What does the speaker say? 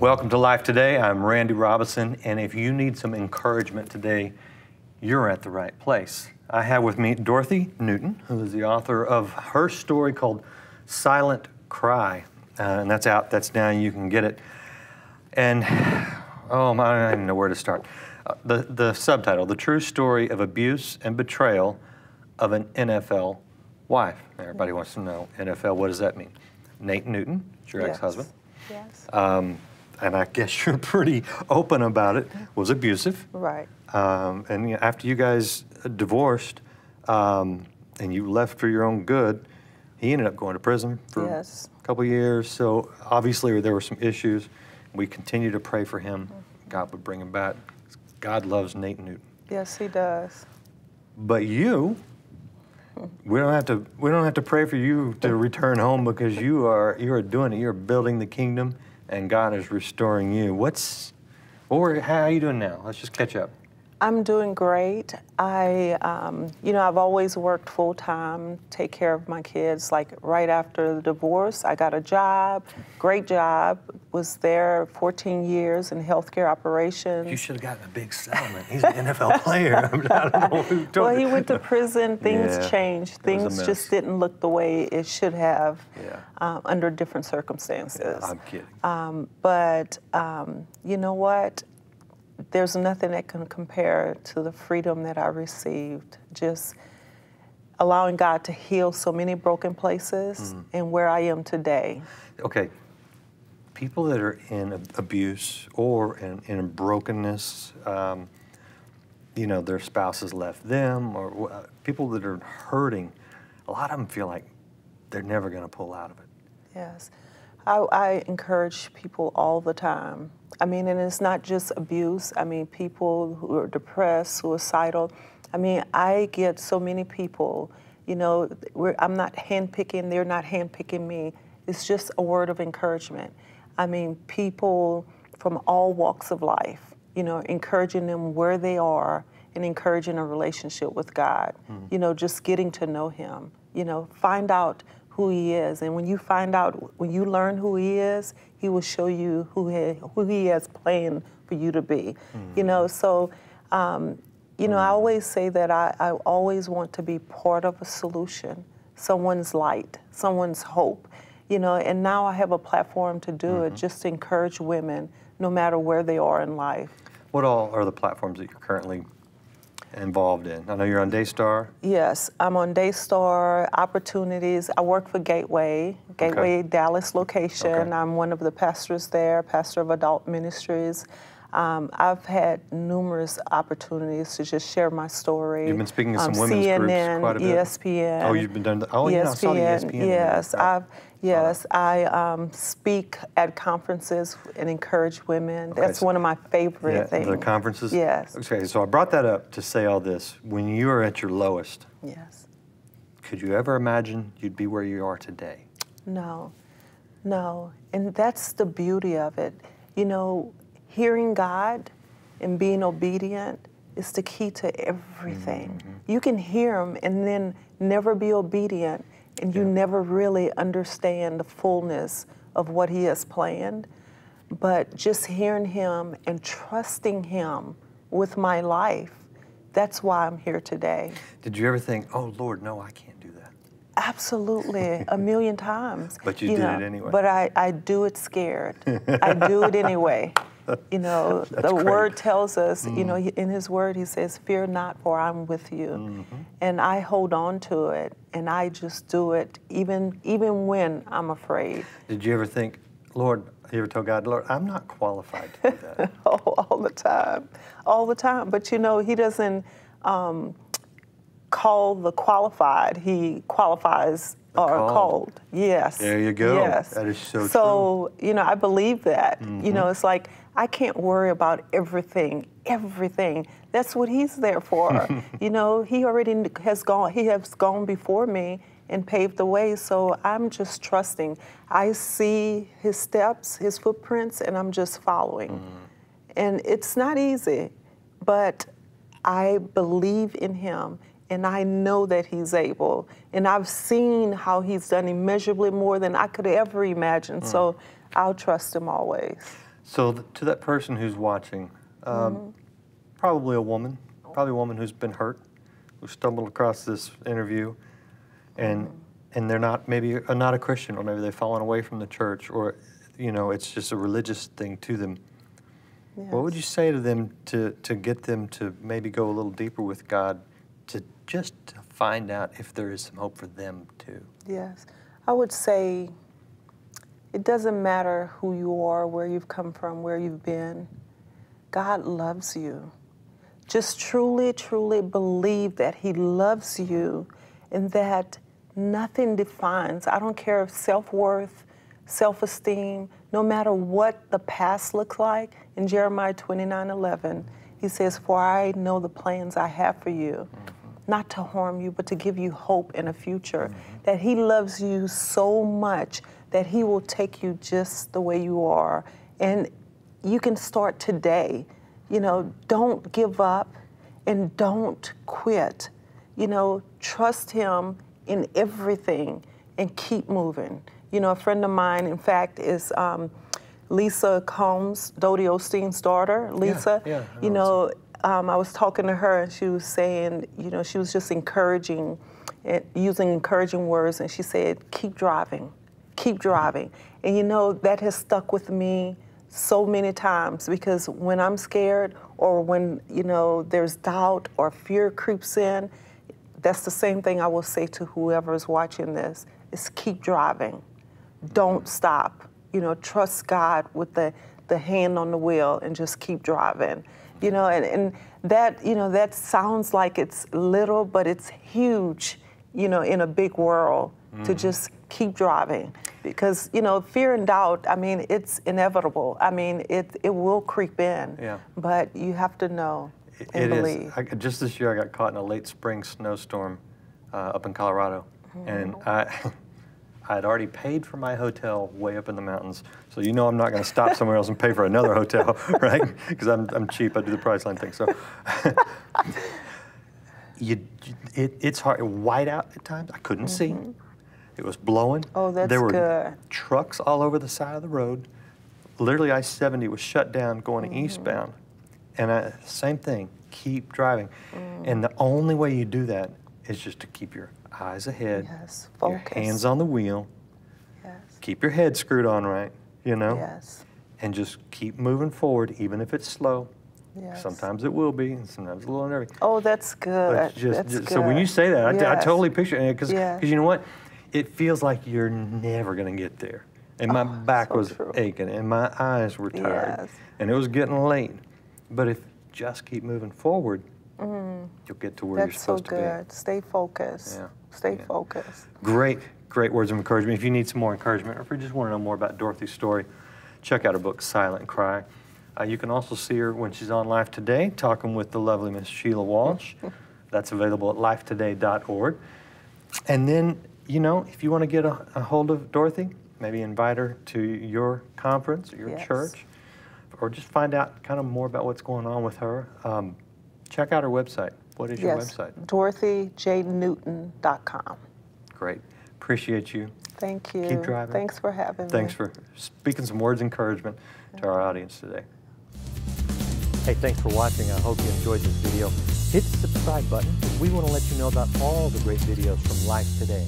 Welcome to Life Today. I'm Randy Robinson, and if you need some encouragement today, you're at the right place. I have with me Dorothy Newton, who is the author of her story called Silent Cry, and that's out, that's down, you can get it. And, oh my, I don't even know where to start. The subtitle, The True Story of Abuse and Betrayal of an NFL Wife. Everybody wants to know, NFL, what does that mean? Nate Newton, your ex-husband. Yes. And I guess you're pretty open about it, was abusive. Right. And after you guys divorced and you left for your own good, he ended up going to prison for a couple of years. So obviously there were some issues. We continue to pray for him. God would bring him back. God loves Nate Newton. Yes, he does. But you, we don't have to pray for you to return home because you are doing it. You're building the kingdom, and God is restoring you. How are you doing now? Let's just catch up. I'm doing great. I've always worked full time, take care of my kids. Like right after the divorce, I got a job, great job. Was there 14 years in healthcare operations. You should have gotten a big settlement. He's an NFL player. I don't know who told Well, you. he went to prison. Things changed. Things just didn't look the way it should have under different circumstances. Yeah, I'm kidding. But you know what? There's nothing that can compare to the freedom that I received. Just allowing God to heal so many broken places and where I am today. Okay, people that are in abuse or in brokenness, their spouses left them, or people that are hurting, a lot of them feel like they're never going to pull out of it. Yes. I encourage people all the time. I mean, and it's not just abuse. I mean, people who are depressed, suicidal. I mean, I get so many people, I'm not handpicking, they're not handpicking me. It's just a word of encouragement. I mean, people from all walks of life, encouraging them where they are and encouraging a relationship with God, just getting to know Him, find out who He is. And when you learn who He is, He will show you who He has planned for you to be. I always say that I always want to be part of a solution, someone's light, someone's hope, and now I have a platform to do it, just to encourage women, no matter where they are in life. What all are the platforms that you're currently involved in? I know you're on Daystar. Yes, I'm on Daystar, Opportunities. I work for Gateway Dallas location. Okay. I'm one of the pastors there, pastor of adult ministries. I've had numerous opportunities to just share my story. You've been speaking to some women's CNN, groups quite a bit. ESPN. Oh, you've been done. Oh, yeah, I saw the ESPN. Yes, right. I speak at conferences and encourage women. That's one of my favorite things. The conferences? Yes. Okay, so I brought that up to say all this. When you were at your lowest, could you ever imagine you'd be where you are today? No. And that's the beauty of it. Hearing God and being obedient is the key to everything. You can hear Him and then never be obedient, and you never really understand the fullness of what He has planned. But just hearing Him and trusting Him with my life, that's why I'm here today. Did you ever think, oh, Lord, no, I can't do that? Absolutely, a million times. But you did it anyway. But I do it scared. I do it anyway. The Word tells us, in His Word, He says, fear not, for I'm with you. And I hold on to it, and I just do it even when I'm afraid. Did you ever think, Lord, you ever told God, Lord, I'm not qualified to do that? Oh, all the time. But He doesn't call the qualified. He qualifies called. Yes. There you go. Yes. That is so true. So, I believe that. It's like, I can't worry about everything. That's what He's there for. He already has gone before me and paved the way, so I'm just trusting. I see His steps, His footprints, and I'm just following. And it's not easy, but I believe in Him, and I know that He's able. And I've seen how He's done immeasurably more than I could ever imagine, so I'll trust Him always. So to that person who's watching, probably a woman who's been hurt, who stumbled across this interview, and they're not maybe not a Christian, or maybe they've fallen away from the church, or it's just a religious thing to them. Yes. What would you say to them to get them to maybe go a little deeper with God, to just to find out if there is some hope for them too? Yes, I would say it doesn't matter who you are, where you've come from, where you've been. God loves you. Just truly, truly believe that He loves you, and that nothing defines. I don't care if self-worth, self-esteem, no matter what the past looks like. In Jeremiah 29:11, He says, "For I know the plans I have for you, not to harm you, but to give you hope in a future." That He loves you so much that He will take you just the way you are. And you can start today. Don't give up and don't quit. Trust Him in everything and keep moving. A friend of mine, in fact, is Lisa Combs, Dodie Osteen's daughter, Lisa. Yeah, I was talking to her, and she was saying, she was just encouraging, using encouraging words, and she said, keep driving, keep driving. And that has stuck with me so many times, because when I'm scared, or when, there's doubt or fear creeps in, that's the same thing I will say to whoever is watching this, is keep driving. Don't stop. Trust God with the hand on the wheel, and just keep driving. And that, that sounds like it's little, but it's huge, in a big world, to just keep driving. Because, fear and doubt, it's inevitable. It will creep in. Yeah. But you have to know and believe. Just this year, I got caught in a late spring snowstorm up in Colorado. And I had already paid for my hotel way up in the mountains, so I'm not going to stop somewhere else and pay for another hotel, right? Because I'm cheap. I do the Priceline thing. So it's hard. White out at times. I couldn't see. It was blowing. Oh, that's There were good. trucks all over the side of the road. Literally, I-70 was shut down going eastbound, and same thing. Keep driving, and the only way you do that is just to keep your eyes ahead, Yes, your focus. hands on the wheel, Yes. keep your head screwed on right, Yes. and just keep moving forward, even if it's slow. Yes. Sometimes it will be, and sometimes a little unnerving. Oh, that's good. But That's good. So when you say that, I Yes. totally picture it, because Yes. you know what? It feels like you're never going to get there. And my back so was true. aching, and my eyes were tired, Yes. and it was getting late. But if you just keep moving forward, you'll get to where you're That's so supposed to good. Stay focused. Yeah. Stay Yeah. focused. be. Great words of encouragement. If you need some more encouragement, or if you just want to know more about Dorothy's story, check out her book, Silent Cry. You can also see her when she's on Life Today, talking with the lovely Miss Sheila Walsh. That's available at lifetoday.org. And then, if you want to get a hold of Dorothy, maybe invite her to your conference, or your Yes. church, or just find out kind of more about what's going on with her. Check out her website. What is your website? DorothyJNewton.com. Great. Appreciate you. Thank you. Keep driving. Thanks for having Thanks me. for speaking some words of encouragement to our audience today. Hey, thanks for watching. I hope you enjoyed this video. Hit the subscribe button. We want to let you know about all the great videos from Life Today.